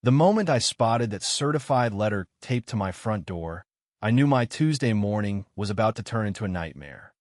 The moment I spotted that certified letter taped to my front door, I knew my Tuesday morning was about to turn into a nightmare.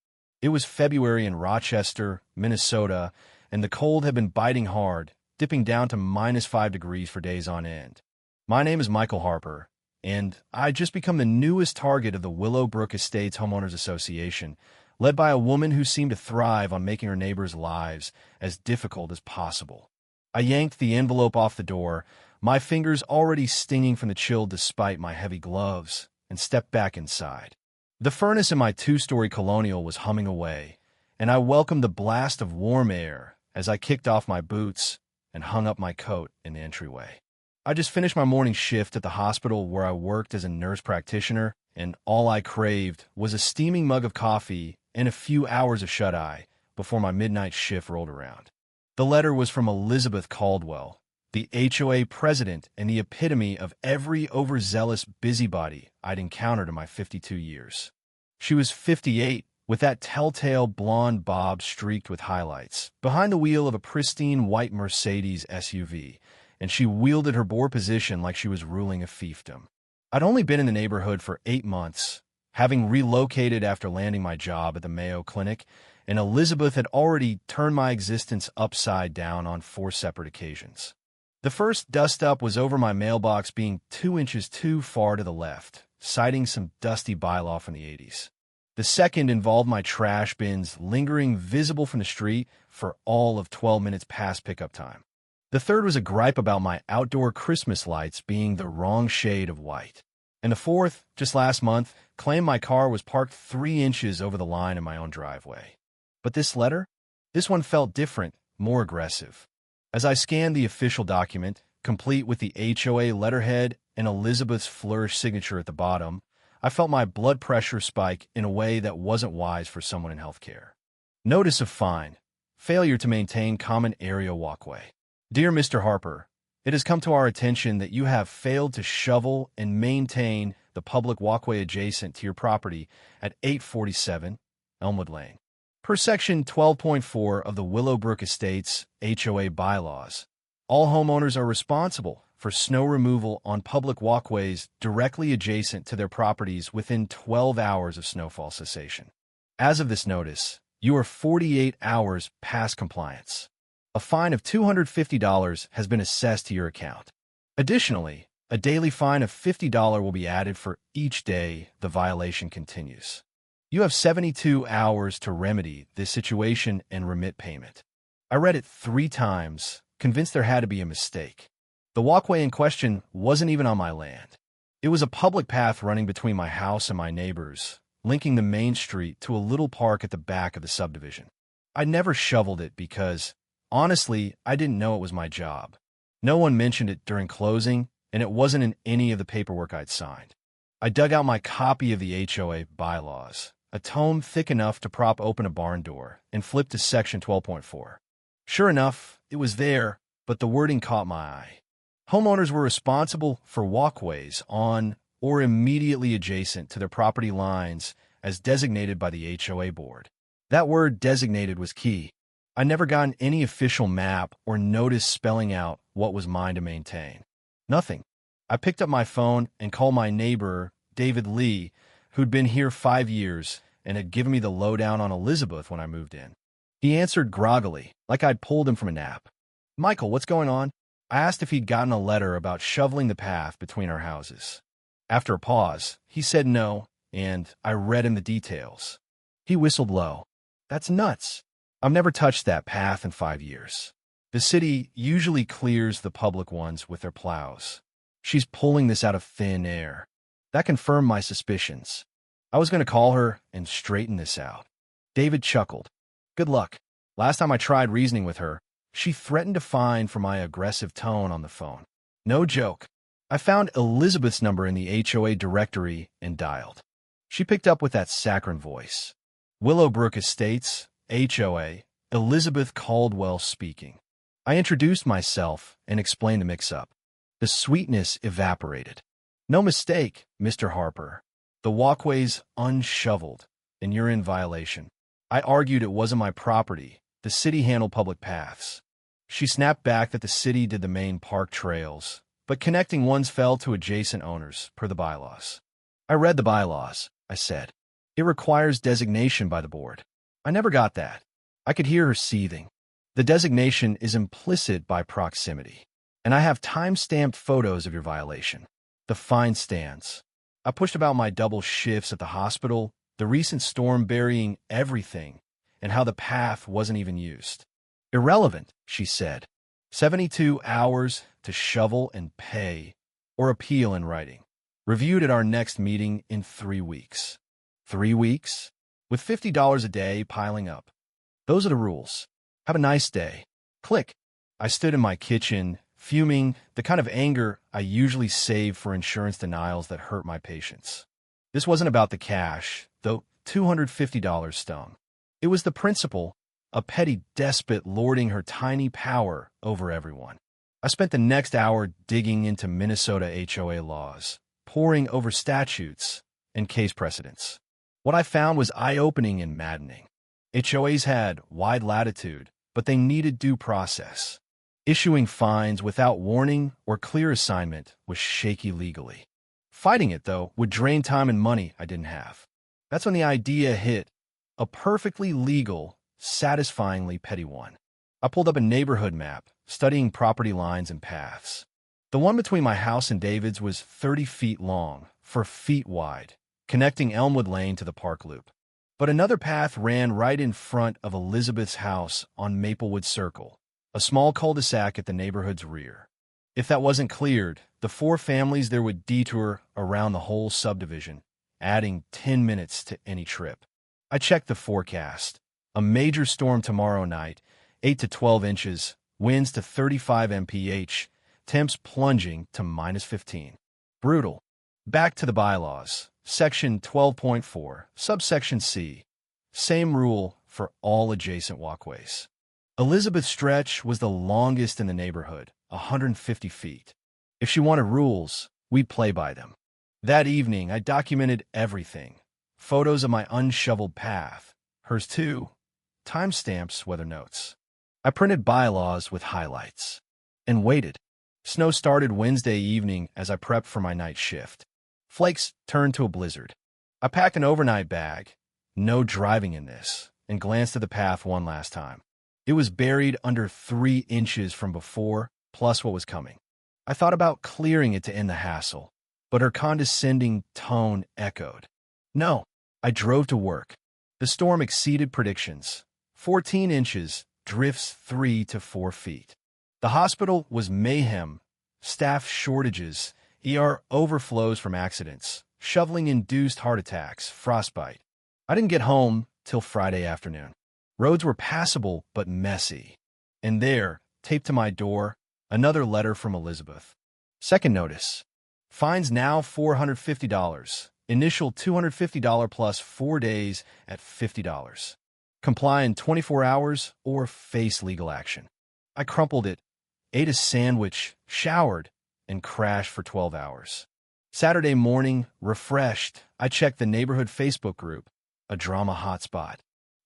It was February in Rochester, Minnesota, and the cold had been biting hard, dipping down to -5 degrees for days on end. My name is Michael Harper, and I'd just become the newest target of the Willowbrook Estates Homeowners Association, led by a woman who seemed to thrive on making her neighbors' lives as difficult as possible. I yanked the envelope off the door, my fingers already stinging from the chill despite my heavy gloves, and stepped back inside. The furnace in my two-story colonial was humming away, and I welcomed the blast of warm air as I kicked off my boots and hung up my coat in the entryway. I just finished my morning shift at the hospital where I worked as a nurse practitioner, and all I craved was a steaming mug of coffee and a few hours of shut-eye before my midnight shift rolled around. The letter was from Elizabeth Caldwell, the HOA president and the epitome of every overzealous busybody I'd encountered in my 52 years. She was 58, with that telltale blonde bob streaked with highlights, behind the wheel of a pristine white Mercedes SUV, and she wielded her board position like she was ruling a fiefdom. I'd only been in the neighborhood for 8 months, having relocated after landing my job at the Mayo Clinic, and Elizabeth had already turned my existence upside down on 4 separate occasions. The first dust-up was over my mailbox being 2 inches too far to the left, citing some dusty bylaw from the 80s. The second involved my trash bins lingering visible from the street for all of 12 minutes past pickup time. The third was a gripe about my outdoor Christmas lights being the wrong shade of white. And the fourth, just last month, claimed my car was parked 3 inches over the line in my own driveway. But this letter? This one felt different, more aggressive. As I scanned the official document, complete with the HOA letterhead and Elizabeth's flourished signature at the bottom, I felt my blood pressure spike in a way that wasn't wise for someone in healthcare. Notice of fine. Failure to maintain common area walkway. Dear Mr. Harper, it has come to our attention that you have failed to shovel and maintain the public walkway adjacent to your property at 847 Elmwood Lane. Per Section 12.4 of the Willowbrook Estates HOA bylaws, all homeowners are responsible for snow removal on public walkways directly adjacent to their properties within 12 hours of snowfall cessation. As of this notice, you are 48 hours past compliance. A fine of $250 has been assessed to your account. Additionally, a daily fine of $50 will be added for each day the violation continues. You have 72 hours to remedy this situation and remit payment. I read it 3 times, convinced there had to be a mistake. The walkway in question wasn't even on my land. It was a public path running between my house and my neighbors, linking the main street to a little park at the back of the subdivision. I never shoveled it because, honestly, I didn't know it was my job. No one mentioned it during closing, and it wasn't in any of the paperwork I'd signed. I dug out my copy of the HOA bylaws, a tome thick enough to prop open a barn door, and flipped to Section 12.4. Sure enough, it was there, but the wording caught my eye. Homeowners were responsible for walkways on or immediately adjacent to their property lines as designated by the HOA board. That word designated was key. I never got any official map or notice spelling out what was mine to maintain. Nothing. I picked up my phone and called my neighbor, David Lee, who'd been here 5 years and had given me the lowdown on Elizabeth when I moved in. He answered groggily, like I'd pulled him from a nap. Michael, what's going on? I asked if he'd gotten a letter about shoveling the path between our houses. After a pause, he said no, and I read him the details. He whistled low. That's nuts. I've never touched that path in 5 years. The city usually clears the public ones with their plows. She's pulling this out of thin air. That confirmed my suspicions. I was going to call her and straighten this out. David chuckled. Good luck. Last time I tried reasoning with her, she threatened to fine for my aggressive tone on the phone. No joke. I found Elizabeth's number in the HOA directory and dialed. She picked up with that saccharine voice. Willowbrook Estates, HOA, Elizabeth Caldwell speaking. I introduced myself and explained the mix-up. The sweetness evaporated. No mistake, Mr. Harper. The walkway's unshoveled, and you're in violation. I argued it wasn't my property. The city handled public paths. She snapped back that the city did the main park trails, but connecting ones fell to adjacent owners, per the bylaws. I read the bylaws, I said. It requires designation by the board. I never got that. I could hear her seething. The designation is implicit by proximity. And I have time-stamped photos of your violation. The fine stands. I pushed about my double shifts at the hospital, the recent storm burying everything, and how the path wasn't even used. Irrelevant, she said. 72 hours to shovel and pay, or appeal in writing. Reviewed at our next meeting in 3 weeks. 3 weeks? With $50 a day piling up. Those are the rules. Have a nice day. Click. I stood in my kitchen, fuming, the kind of anger I usually save for insurance denials that hurt my patients. This wasn't about the cash, though $250 stung. It was the principle, a petty despot lording her tiny power over everyone. I spent the next hour digging into Minnesota HOA laws, poring over statutes and case precedents. What I found was eye-opening and maddening. HOAs had wide latitude, but they needed due process. Issuing fines without warning or clear assignment was shaky legally. Fighting it, though, would drain time and money I didn't have. That's when the idea hit, a perfectly legal, satisfyingly petty one. I pulled up a neighborhood map, studying property lines and paths. The one between my house and David's was 30 feet long, 4 feet wide, connecting Elmwood Lane to the Park Loop. But another path ran right in front of Elizabeth's house on Maplewood Circle, a small cul-de-sac at the neighborhood's rear. If that wasn't cleared, the 4 families there would detour around the whole subdivision, adding 10 minutes to any trip. I checked the forecast. A major storm tomorrow night, 8 to 12 inches, winds to 35 mph, temps plunging to -15. Brutal. Back to the bylaws. Section 12.4, subsection C. Same rule for all adjacent walkways. Elizabeth's stretch was the longest in the neighborhood, 150 feet. If she wanted rules, we'd play by them. That evening, I documented everything. Photos of my unshoveled path. Hers too. Timestamps, weather notes. I printed bylaws with highlights. And waited. Snow started Wednesday evening as I prepped for my night shift. Flakes turned to a blizzard. I packed an overnight bag, no driving in this, and glanced at the path one last time. It was buried under 3 inches from before, plus what was coming. I thought about clearing it to end the hassle, but her condescending tone echoed. No, I drove to work. The storm exceeded predictions. 14 inches, drifts 3 to 4 feet. The hospital was mayhem, staff shortages, ER overflows from accidents, shoveling-induced heart attacks, frostbite. I didn't get home till Friday afternoon. Roads were passable but messy. And there, taped to my door, another letter from Elizabeth. Second notice. Fines now $450. Initial $250 plus 4 days at $50. Comply in 24 hours or face legal action. I crumpled it, ate a sandwich, showered, and crashed for 12 hours. Saturday morning, refreshed, I checked the neighborhood Facebook group, a drama hotspot.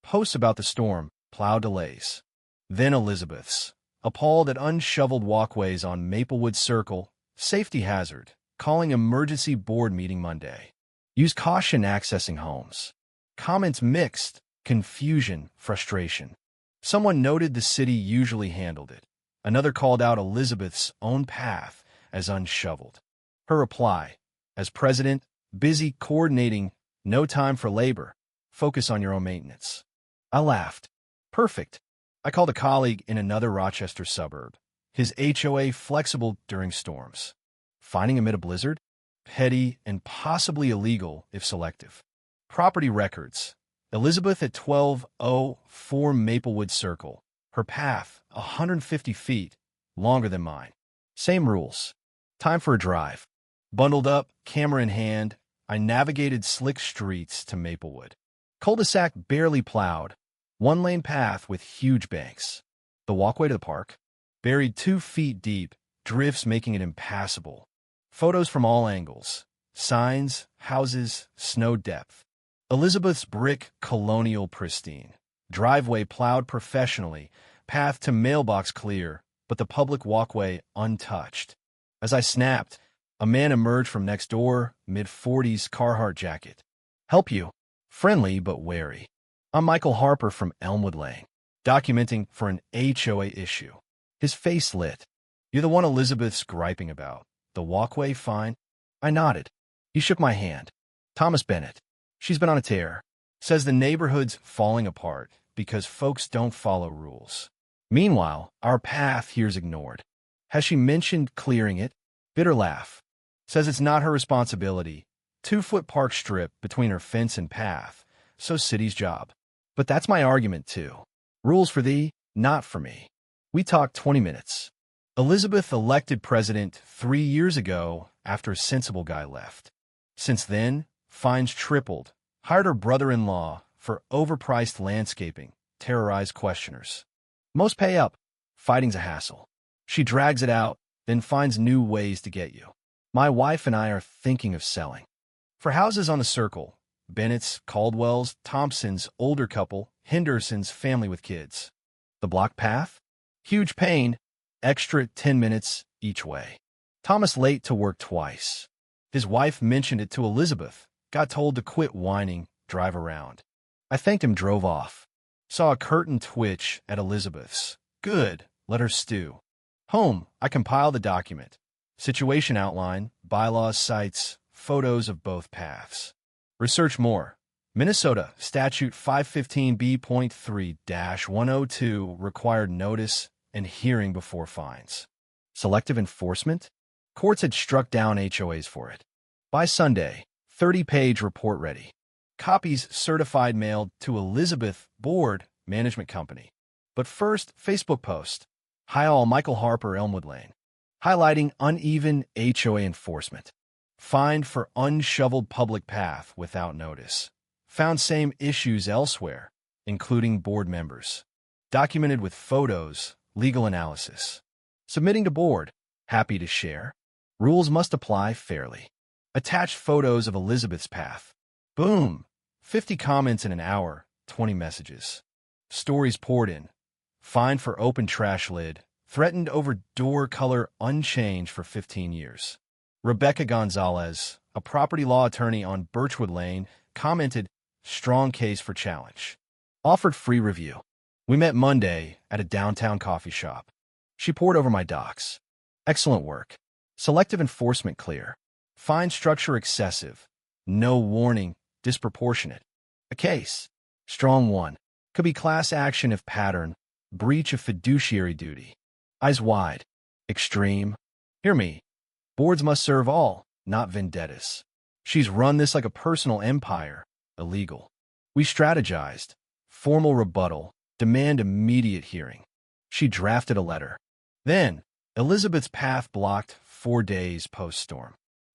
Posts about the storm, plow delays. Then Elizabeth's, appalled at unshoveled walkways on Maplewood Circle, safety hazard, calling emergency board meeting Monday. Use caution accessing homes. Comments mixed, confusion, frustration. Someone noted the city usually handled it. Another called out Elizabeth's own path as unshoveled. Her reply, as president, busy coordinating, no time for labor, focus on your own maintenance. I laughed. Perfect. I called a colleague in another Rochester suburb. His HOA flexible during storms. Finding amid a blizzard? Petty and possibly illegal if selective. Property records. Elizabeth at 1204 Maplewood Circle. Her path, 150 feet, longer than mine. Same rules. Time for a drive. Bundled up, camera in hand, I navigated slick streets to Maplewood. Cul-de-sac barely plowed. 1-lane path with huge banks. The walkway to the park. Buried 2 feet deep, drifts making it impassable. Photos from all angles. Signs, houses, snow depth. Elizabeth's brick colonial pristine. Driveway plowed professionally. Path to mailbox clear, but the public walkway untouched. As I snapped, a man emerged from next door, mid-40s Carhartt jacket. Help you. Friendly but wary. I'm Michael Harper from Elmwood Lane, documenting for an HOA issue. His face lit. You're the one Elizabeth's griping about. The Walkway fine? I nodded. He shook my hand. Thomas Bennett. She's been on a tear. Says the neighborhood's falling apart because folks don't follow rules. Meanwhile, our path here's ignored. Has she mentioned clearing it? Bitter laugh. Says it's not her responsibility. 2-foot park strip between her fence and path, so city's job. But that's my argument too. Rules for thee, not for me. We talked 20 minutes. Elizabeth elected president 3 years ago after a sensible guy left. Since then, fines tripled. Hired her brother-in-law for overpriced landscaping, terrorized questioners. Most pay up. Fighting's a hassle. She drags it out, then finds new ways to get you. My wife and I are thinking of selling. For houses on the circle, Bennett's, Caldwell's, Thompson's, older couple, Henderson's, family with kids. The block path? Huge pain, extra 10 minutes each way. Thomas late to work twice. His wife mentioned it to Elizabeth, got told to quit whining, drive around. I thanked him, drove off. Saw a curtain twitch at Elizabeth's. Good, let her stew. Home, I compile the document. Situation outline, bylaws, sites, photos of both paths. Research more. Minnesota Statute 515B.3-102 required notice and hearing before fines. Selective enforcement? Courts had struck down HOAs for it. By Sunday, 30-page report ready. Copies certified mailed to Elizabeth Board Management Company. But first, Facebook post. Hi all, Michael Harper, Elmwood Lane. Highlighting uneven HOA enforcement. Fined for unshoveled public path without notice. Found same issues elsewhere, including board members. Documented with photos, legal analysis. Submitting to board. Happy to share. Rules must apply fairly. Attached photos of Elizabeth's path. Boom! 50 comments in an hour, 20 messages. Stories poured in. Fined for open trash lid. Threatened over door color unchanged for 15 years. Rebecca Gonzalez, a property law attorney on Birchwood Lane, commented, strong case for challenge. Offered free review. We met Monday at a downtown coffee shop. She poured over my docs. Excellent work. Selective enforcement clear. Fine structure excessive. No warning, disproportionate. A case. Strong one. Could be class action if pattern. Breach of fiduciary duty. Eyes wide. Extreme. Hear me. Boards must serve all, not vendettas. She's run this like a personal empire. Illegal. We strategized. Formal rebuttal. Demand immediate hearing. She drafted a letter. Then, Elizabeth's path blocked 4 days post-storm.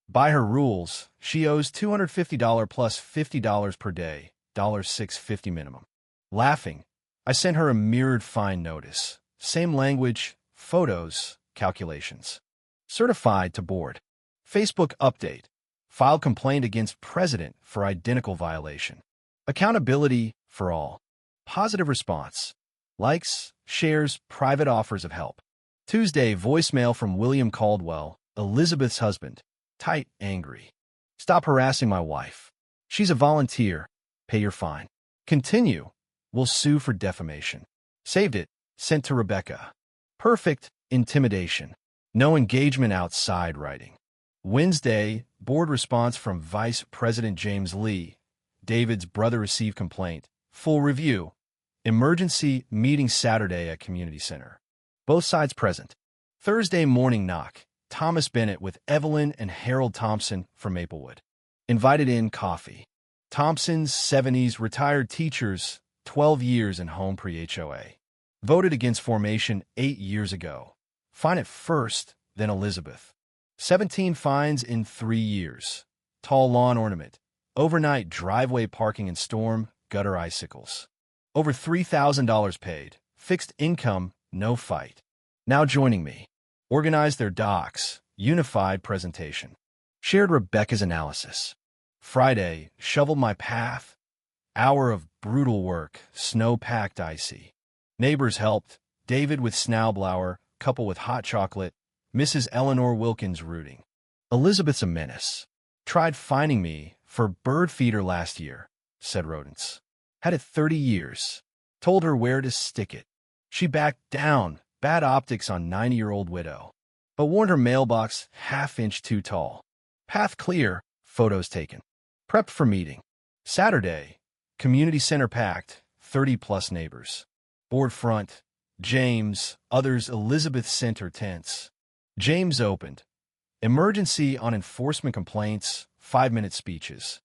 By her rules, she owes $250 plus $50 per day, $650 minimum. Laughing, I sent her a mirrored fine notice. Same language, photos, calculations. Certified to board. Facebook update. Filed complaint against president for identical violation. Accountability for all. Positive response. Likes, shares, private offers of help. Tuesday, voicemail from William Caldwell, Elizabeth's husband. Tight, angry. Stop harassing my wife. She's a volunteer. Pay your fine. Continue. We'll sue for defamation. Saved it. Sent to Rebecca. Perfect. Intimidation. No engagement outside writing. Wednesday, board response from Vice President James Lee. David's brother received complaint. Full review. Emergency meeting Saturday at Community Center. Both sides present. Thursday morning knock. Thomas Bennett with Evelyn and Harold Thompson from Maplewood. Invited in coffee. Thompson's 70s retired teachers, 12 years in home pre-HOA. Voted against formation 8 years ago. Fine at first, then Elizabeth. 17 fines in 3 years. Tall lawn ornament. Overnight driveway parking and storm, gutter icicles. Over $3,000 paid. Fixed income, no fight. Now joining me. Organized their docs. Unified presentation. Shared Rebecca's analysis. Friday, shoveled my path. Hour of brutal work, snow-packed icy. Neighbors helped. David with snowblower, couple with hot chocolate. Mrs. Eleanor Wilkins rooting. Elizabeth's a menace. Tried finding me for bird feeder last year, said rodents. Had it 30 years. Told her where to stick it. She backed down, bad optics on 90-year-old widow. But warned her mailbox half-inch too tall. Path clear, photos taken. Prepped for meeting. Saturday, community center packed, 30-plus neighbors. Board front, James, others Elizabeth Center tense. James opened. Emergency on enforcement complaints, 5-minute speeches.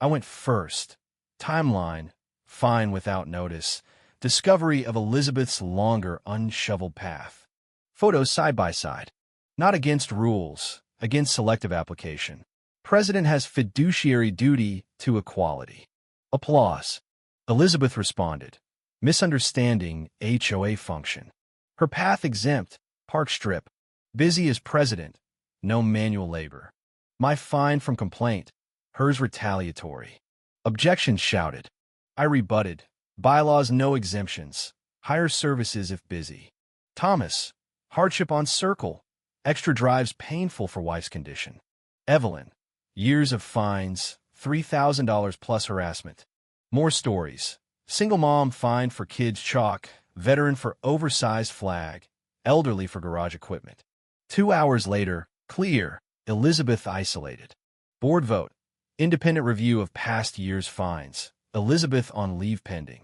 I went first. Timeline, fine without notice. Discovery of Elizabeth's longer, unshoveled path. Photos side by side. Not against rules, against selective application. President has fiduciary duty to equality. Applause. Elizabeth responded. Misunderstanding HOA function. Her path exempt, park strip. Busy as president. No manual labor. My fine from complaint. Hers retaliatory. Objections shouted. I rebutted. Bylaws no exemptions. Hire services if busy. Thomas. Hardship on circle. Extra drives painful for wife's condition. Evelyn. Years of fines. $3,000 plus harassment. More stories. Single mom fined for kids' chalk. Veteran for oversized flag. Elderly for garage equipment. 2 hours later, clear. Elizabeth isolated. Board vote. Independent review of past year's fines. Elizabeth on leave pending.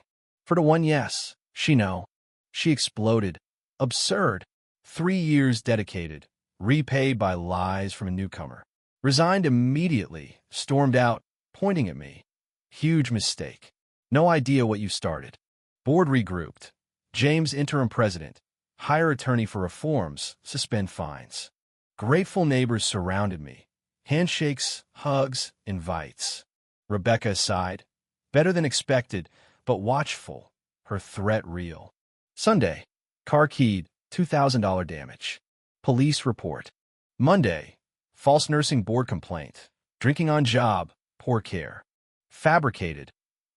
4-1 yes. She no. She exploded. Absurd. 3 years dedicated. Repaid by lies from a newcomer. Resigned immediately. Stormed out, pointing at me. Huge mistake. No idea what you started. Board regrouped. James interim president. Hire attorney for reforms. Suspend fines. Grateful neighbors surrounded me. Handshakes, hugs, invites. Rebecca aside. Better than expected, but watchful. Her threat real. Sunday. Car keyed. $2,000 damage. Police report. Monday. False nursing board complaint. Drinking on job. Poor care. Fabricated.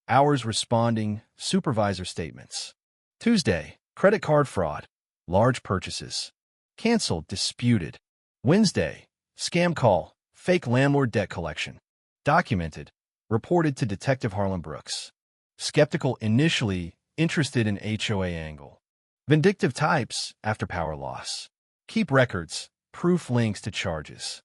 Hours responding. Supervisor statements. Tuesday. Credit card fraud. Large purchases. Canceled. Disputed. Wednesday. Scam call. Fake landlord debt collection. Documented. Reported to Detective Harlan Brooks. Skeptical initially. Interested in HOA angle. Vindictive types after power loss. Keep records. Proof links to charges.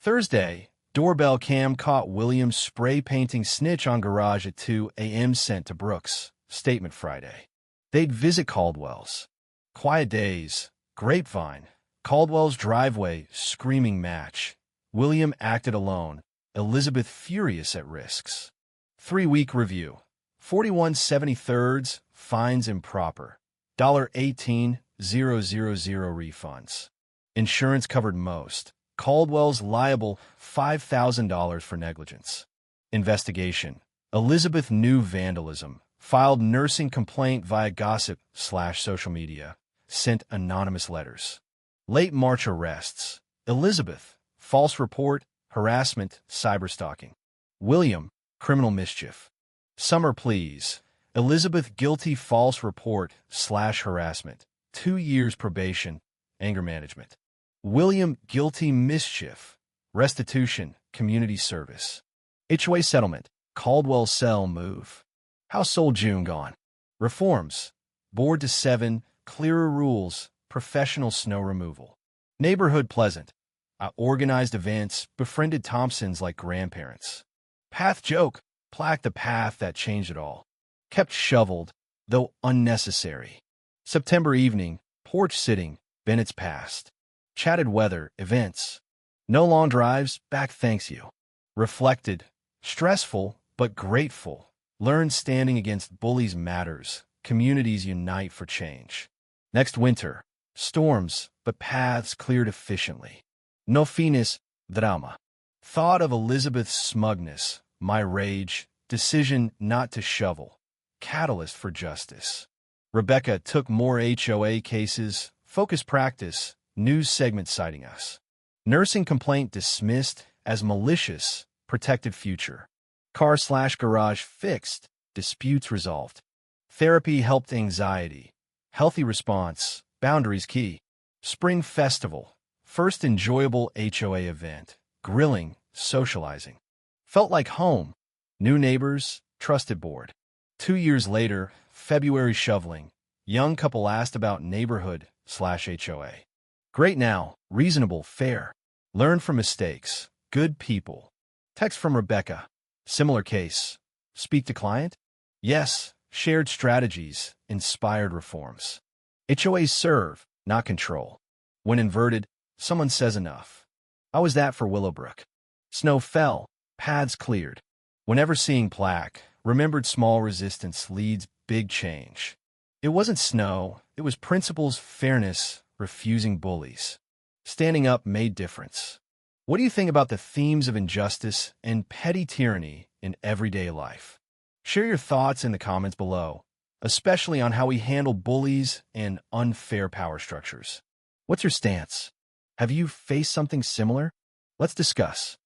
Thursday. Doorbell cam caught Williams spray painting snitch on garage at 2 a.m. sent to Brooks. Statement Friday. They'd visit Caldwell's. Quiet days. Grapevine. Caldwell's driveway. Screaming match. William acted alone. Elizabeth furious at risks. 3-week review. 41/73 fines improper. $18,000 refunds. Insurance covered most. Caldwell's liable $5,000 for negligence. Investigation. Elizabeth knew vandalism. Filed nursing complaint via gossip/social media. Sent anonymous letters. Late March arrests. Elizabeth. False report. Harassment. Cyberstalking. William. Criminal mischief. Summer pleas. Elizabeth guilty false report/harassment. 2 years probation. Anger management. William guilty mischief. Restitution. Community service. HOA settlement. Caldwell cell move. Household June gone. Reforms. Board to 7. Clearer rules. Professional snow removal. Neighborhood pleasant. I organized events. Befriended Thompsons like grandparents. Path joke. Plaque the path that changed it all. Kept shoveled, though unnecessary. September evening. Porch sitting. Bennett's past. Chatted weather. Events. No long drives. Back thanks you. Reflected. Stressful, but grateful. Learned standing against bullies matters. Communities unite for change. Next winter. Storms, but paths cleared efficiently. No finis. Drama. Thought of Elizabeth's smugness. My rage. Decision not to shovel. Catalyst for justice. Rebecca took more HOA cases. Focus practice. News segment citing us. Nursing complaint dismissed as malicious. Protected future. Car/garage fixed. Disputes resolved. Therapy helped anxiety. Healthy response. Boundaries key. Spring festival. First enjoyable HOA event. Grilling, socializing. Felt like home. New neighbors, trusted board. 2 years later, February shoveling. Young couple asked about neighborhood/HOA. Great now, reasonable, fair. Learn from mistakes, good people. Text from Rebecca. Similar case. Speak to client? Yes, shared strategies, inspired reforms. HOAs serve, not control. When inverted, someone says enough. How was that for Willowbrook? Snow fell, paths cleared. Whenever seeing plaque, remembered small resistance leads big change. It wasn't snow, it was principles, fairness, refusing bullies. Standing up made difference. What do you think about the themes of injustice and petty tyranny in everyday life? Share your thoughts in the comments below, especially on how we handle bullies and unfair power structures. What's your stance? Have you faced something similar? Let's discuss.